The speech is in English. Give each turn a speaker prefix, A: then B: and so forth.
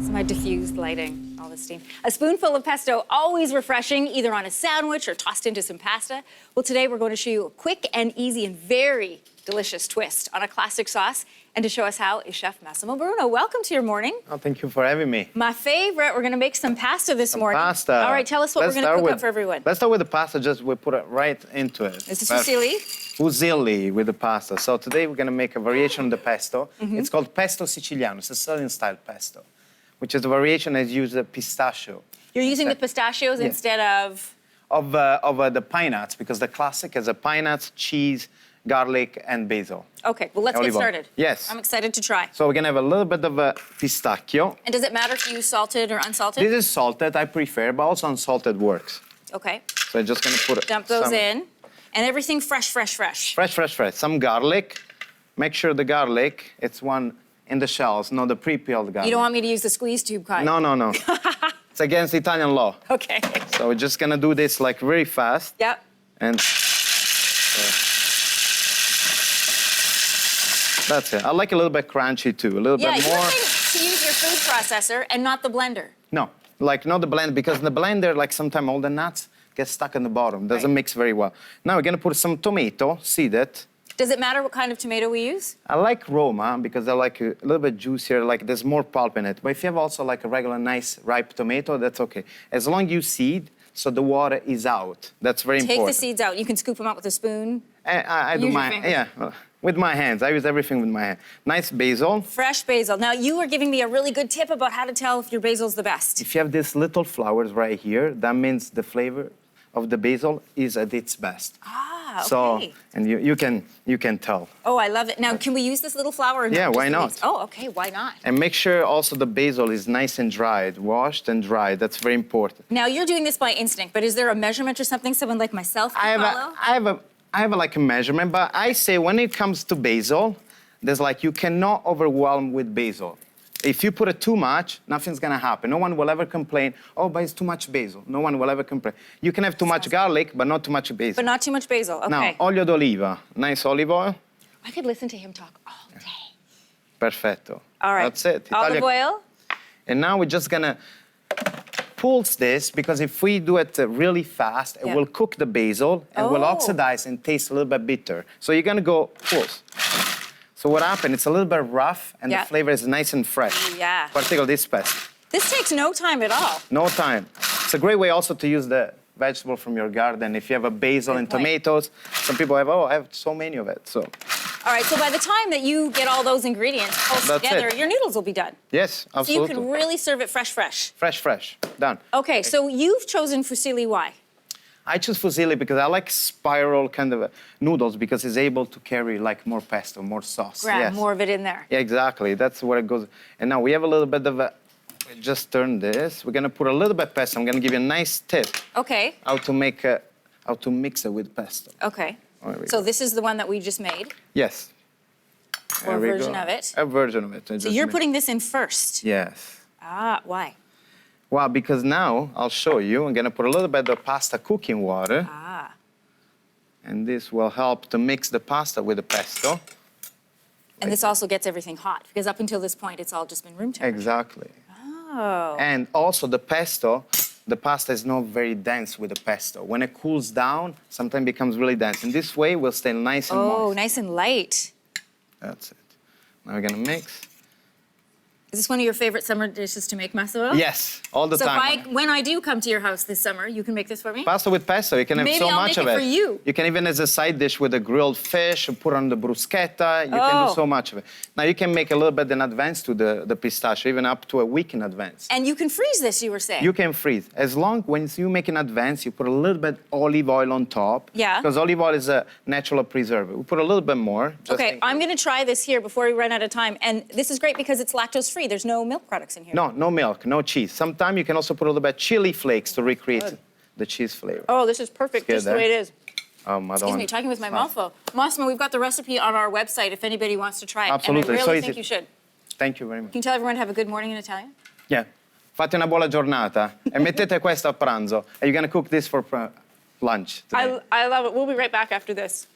A: My diffused lighting, all the steam. A spoonful of pesto, always refreshing, either on a sandwich or tossed into some pasta. Well, today we're going to show you a quick and easy and very delicious twist on a classic sauce. And to show us how is Chef Massimo Bruno. Welcome to your morning.
B: Oh, thank you for having me.
A: My favorite, we're going to make some pasta this morning.
B: Pasta.
A: All right, tell us what we're going to cook up for everyone.
B: Let's start with the pasta, just we put it right into it.
A: This is fusilli.
B: Fusilli with the pasta. So today we're going to make a variation of the pesto. It's called pesto siciliano. It's a Sicilian-style pesto, which is a variation that uses pistachio.
A: You're using the pistachios instead of?
B: Of the pine nuts, because the classic is a pine nuts, cheese, garlic, and basil.
A: Okay, well, let's get started.
B: Yes.
A: I'm excited to try.
B: So we're going to have a little bit of a pistachio.
A: And does it matter if you use salted or unsalted?
B: This is salted, I prefer, but also unsalted works.
A: Okay.
B: So I'm just going to put
A: Dump those in. And everything fresh, fresh, fresh.
B: Fresh, fresh, fresh. Some garlic. Make sure the garlic, it's one in the shells, not the pre-peeled garlic.
A: You don't want me to use the squeeze tube kind?
B: No, no, no. It's against Italian law.
A: Okay.
B: So we're just going to do this like very fast.
A: Yep.
B: And that's it. I like a little bit crunchy too, a little bit more.
A: Yeah, you're saying to use your food processor and not the blender.
B: No, like not the blend, because in the blender, like sometimes all the nuts get stuck in the bottom. Doesn't mix very well. Now we're going to put some tomato, seeded.
A: Does it matter what kind of tomato we use?
B: I like Roma because I like a little bit juicier, like there's more pulp in it. But if you have also like a regular nice ripe tomato, that's okay. As long as you seed, so the water is out. That's very important.
A: Take the seeds out. You can scoop them out with a spoon.
B: I do
A: Use your
B: my,
A: fingers.
B: with my hands. I use everything with my hand. Nice basil.
A: Fresh basil. Now, you were giving me a really good tip about how to tell if your basil's the best.
B: If you have these little flowers right here, that means the flavor of the basil is at its best.
A: Ah, okay.
B: So, and you can tell.
A: Oh, I love it. Now, can we use this little flower? Or
B: Yeah,
A: just
B: why
A: the
B: not?
A: leaves? Oh, okay, why not?
B: And make sure also the basil is nice and dried, washed and dried. That's very important.
A: Now, you're doing this by instinct, but is there a measurement or something someone like myself can follow?
B: I have like a measurement, but I say when it comes to basil, there's like you cannot overwhelm with basil. If you put it too much, nothing's gonna happen. No one will ever complain, oh, but it's too much basil. No one will ever complain. You can have too much garlic, but not too much basil.
A: But not too much basil, okay.
B: Now, olio d'oliva, nice olive oil.
A: I could listen to him talk all day.
B: Perfetto.
A: All right.
B: That's it.
A: Olive oil.
B: And now we're just gonna pulse this, because if we do it really fast, it will cook the basil and will oxidize and taste a little bit bitter. So you're gonna go pulse. So what happened, it's a little bit rough and the flavor is nice and fresh.
A: Yeah.
B: Particularly this pesto.
A: This takes no time at all.
B: No time. It's a great way also to use the vegetable from your garden. If you have a basil and tomatoes, some people have, I have so many of it, so.
A: All right, so by the time that you get all those ingredients pulsed together, your noodles will be done.
B: Yes, absolutely.
A: So you can really serve it fresh, fresh.
B: Fresh, fresh, done.
A: Okay, so you've chosen fusilli, why?
B: I choose fusilli because I like spiral kind of noodles because it's able to carry like more pesto, more sauce.
A: Grab more of it in there.
B: Yeah, exactly. That's where it goes. And now we have a little bit of a, just turn this. We're gonna put a little bit pesto. I'm gonna give you a nice tip.
A: Okay.
B: How to mix it with pesto.
A: Okay. So this is the one that we just made?
B: Yes.
A: Or a version of it?
B: A version of it.
A: So you're putting this in first?
B: Yes.
A: Ah, why?
B: Well, because now, I'll show you, I'm gonna put a little bit of pasta cooking water.
A: Ah.
B: And this will help to mix the pasta with the pesto.
A: And this also gets everything hot, because up until this point, it's all just been room temperature.
B: Exactly.
A: Oh.
B: And also the pesto, the pasta is not very dense with the pesto. When it cools down, sometimes it becomes really dense. In this way, we'll stay nice and moist.
A: Oh, nice and light.
B: That's it. Now we're gonna mix.
A: Is this one of your favorite summer dishes to make, Massimo?
B: Yes, all the time.
A: So when I do come to your house this summer, you can make this for me?
B: Pasta with pesto, you can have so much of it.
A: Maybe I'll make it for you.
B: You can even as a side dish with a grilled fish, put on the bruschetta, you can do so much of it. Now you can make a little bit in advance to the pistachio, even up to a week in advance.
A: And you can freeze this, you were saying?
B: You can freeze. As long when you make in advance, you put a little bit olive oil on top.
A: Yeah.
B: Because olive oil is a natural preservative. We put a little bit more.
A: Okay, I'm gonna try this here before we run out of time. And this is great because it's lactose-free. There's no milk products in here.
B: No, no milk, no cheese. Sometimes you can also put a little bit chili flakes to recreate the cheese flavor.
A: Oh, this is perfect, just the way it is. Excuse me, talking with my mouth full. Massimo, we've got the recipe on our website if anybody wants to try it.
B: Absolutely.
A: And I really think you should.
B: Thank you very much.
A: Can you tell everyone to have a good morning in Italian?
B: Yeah. Fate una buona giornata e mettete questo a pranzo. And you're going to cook this for lunch today.
A: I love it. We'll be right back after this.